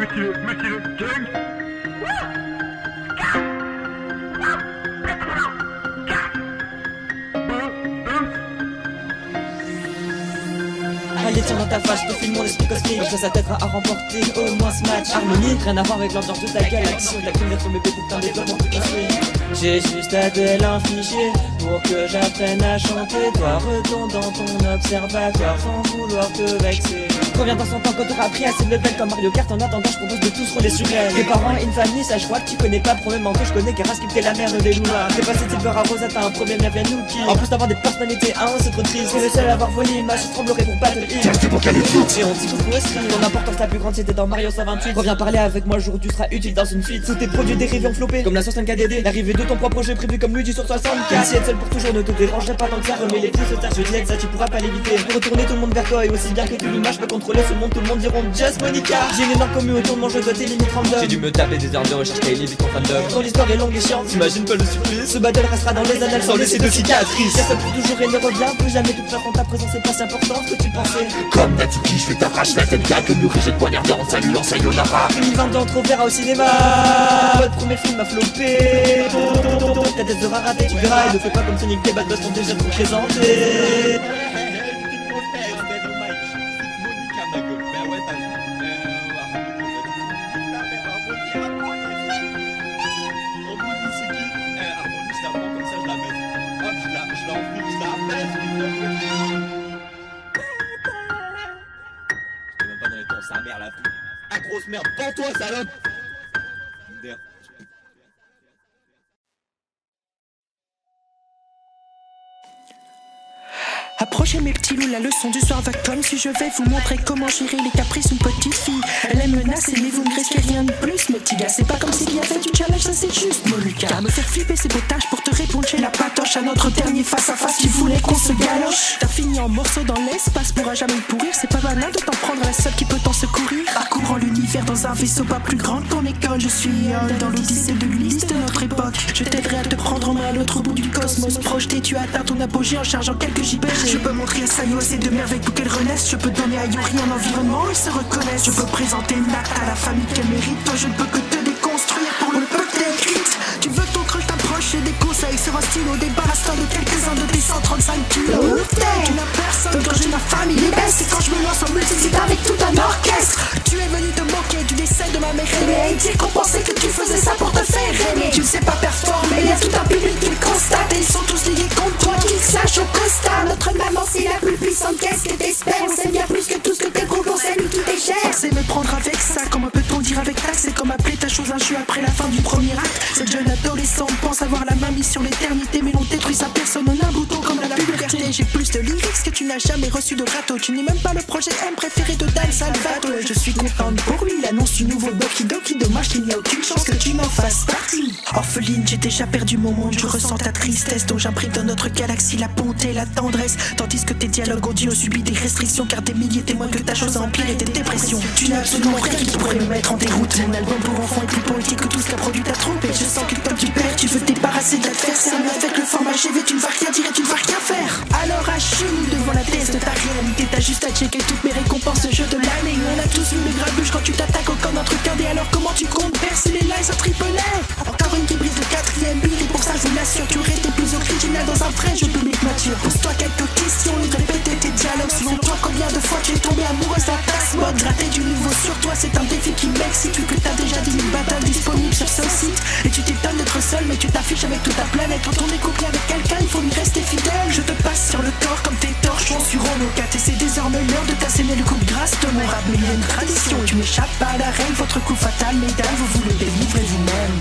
Allez tiens dans ta face, je te file mon esprit cosmique. Ça, ça t'aidera à remporter au moins ce match. Harmonie, rien à voir avec l'ambiance de ta galaxie. Ta clim d'être bébé pour qu'un développement plus construit. J'ai juste à tel un fichier pour que j'apprenne à chanter. Toi retourne dans ton observatoire sans vouloir te vexer. Reviens dans son temps quand t'auras appris assez de level comme Mario Kart. En attendant je propose de tous rouler sur elle. Tes parents, une famille, ça je crois que tu connais pas. Probablement que je connais Garas qui t'es la mère des loulas. T'es passé de peur à Rosa, t'as un problème, y'a bien nous qui. En plus d'avoir des personnalités, c'est trop triste. C'est le seul à avoir volé une image, je tremblerai pour Battle Hill. Et on dit coucou aussi, ton importance la plus grande c'était dans Mario 128. Reviens parler avec moi, jour où tu seras utile dans une suite. Tous tes produits dérivés ont floppé, comme la 65KDD. L'arrivée de ton propre jeu prévu comme Luigi sur 64. Si être seul pour toujours ne te dérangerait pas tant que ça. Remets les pouces au tas, je dis que ça tu pourras pas l'éviter. Pour retourner tout le monde vers toi et aussi bien que tu l'image peux contrôler ce monde, tout le monde diront Just Monica. J'ai une énorme commu autour de mon jeu, toi tes limites random. J'ai dû me taper des heures de recherche qui limite ton fandom. Ton histoire est longue et chiante, t'imagines pas le surprise. Ce battle restera dans les annales sans laisser de cicatrices. Y'a ça pour toujours et ne revient plus jamais. De toute façon ta présence est pas si importante que tu pensais. Comme Natsuki, je fais t'arrache la tête gars que nous j'ai de poignarder en saluant Sayonara. 2022 trop vert au cinéma. Votre premier film a floppé. Ta tête sera ratée, tu verras. Et ne fais pas comme Sonic, tes bad buzz sont déjà trop présentés. Sa mère la pute. Ah grosse merde, prends-toi salope. Approchez mes petits loups, la leçon du soir va comme si je vais vous montrer comment gérer les caprices d'une petite fille. Elle est menacée mais vous ne risquez rien de plus. Mes petits gars, c'est pas comme s'il y avait du challenge, ça c'est juste Moluka. Me faire flipper c'est beau tâches pour te répondre chez la patoche. À notre dernier face à face, tu voulais qu'on se galoche. T'as fini en morceaux dans l'espace, pourra jamais pourrir. C'est pas banal de t'en prendre à la seule qui peut t'en secourir. Parcourant l'univers dans un vaisseau pas plus grand que ton école. Je suis dans l'odyssée de l'Ulysse de notre époque. Je t'aiderai à te prendre en main à l'autre bout du cosmos. Projeté, tu atteins ton apogée en chargeant quelques JPG. Je peux montrer à Sayo ces deux merveilles pour qu'elles renaissent. Je peux donner à Yori un environnement où ils se reconnaissent. Je peux présenter Nat à la famille qu'elle mérite. Toi je ne peux que te déconstruire pour le peu que t'es écrite. Tu veux que ton crush t'approche et des conseils sur un stylo. Débarrasse-toi de quelques-uns de tes 135 kilos. Tu n'as personne quand j'ai ma famille les baisse. C'est quand je me lance en multisite avec tout un orchestre. Tu es venu te moquer du décès de ma mère aînée. Dire qu'on pensait que tu faisais ça pour te faire aimer. Tu ne sais pas performer, il y a tout un public qui le constate. Et ils sont tous liés contre toi, qu'ils sachent au constat. Notre maman c'est la plus puissante, qu'est-ce que t'espères? On sait bien plus que tout ce que tes gros conseils nous coûtent cher. C'est me prendre avec ça, comment peut-on dire avec tact? C'est comme appeler ta chose un jeu après la fin du premier acte. Cette jeune adolescente pense avoir la main mise sur l'éternité. Mais l'on détruit sa personne en un bouton comme la puberté. J'ai plus de lyrics que tu n'as jamais reçu de râteau. Tu n'es même pas le projet M préféré de Dan Salvato. Je suis contente pour lui, l'annonce du nouveau Doki Doki. Dommage qu'il n'y a aucune chance que tu m'en fasses partie. Orpheline, j'ai déjà perdu mon monde. Je ressens ta tristesse dont j'imprime dans notre galaxie la bonté, la tendresse. Tandis que tes dialogues audio ont subi des restrictions. Car des milliers témoignent que ta chose a empiré tes dépressions. Tu n'as absolument rien qui pourrait me mettre en déroute. Mon album pour enfants est plus poétique que tout ce qu'a produit ta troupe. Et je sens que comme tu perds, tu veux te débarrasser de l'adversaire. Mais avec le format GV, tu ne vas rien dire et tu ne vas rien faire. Alors achille devant la thèse de ta réalité. T'as juste à checker toutes mes récompenses de jeu de l'année. On a tous vu les grabuches quand tu t'attaques au corps notre cardé. Alors comment tu comptes percer les lies au tripelet? Encore une qui brise le quatrième but. Et pour ça je vous l'assure, tu aurais été plus original dans un vrai jeu public mature. Pose-toi quelques questions et de répéter tes dialogues. Selon toi, combien de fois tu es tombé amoureuse d'un tasse mode? Gratter du nouveau sur toi, c'est un défi qui m'excite. Vu que t'as déjà 10 000 battles disponibles sur ce site. Et tu t'étonnes d'être seul, mais tu t'affiches avec toute ta planète. Quand on est couplé avec quelqu'un, il faut lui rester fidèle. Je te passe sur le corps comme tes torchons sur Renault 4. Et c'est désormais l'heure de t'asséner le coup de grâce de mon rap. Mais il y a une tradition, tu n'échappes pas à la règle. Votre coup fatal, mesdames, vous vous le délivrez vous-même.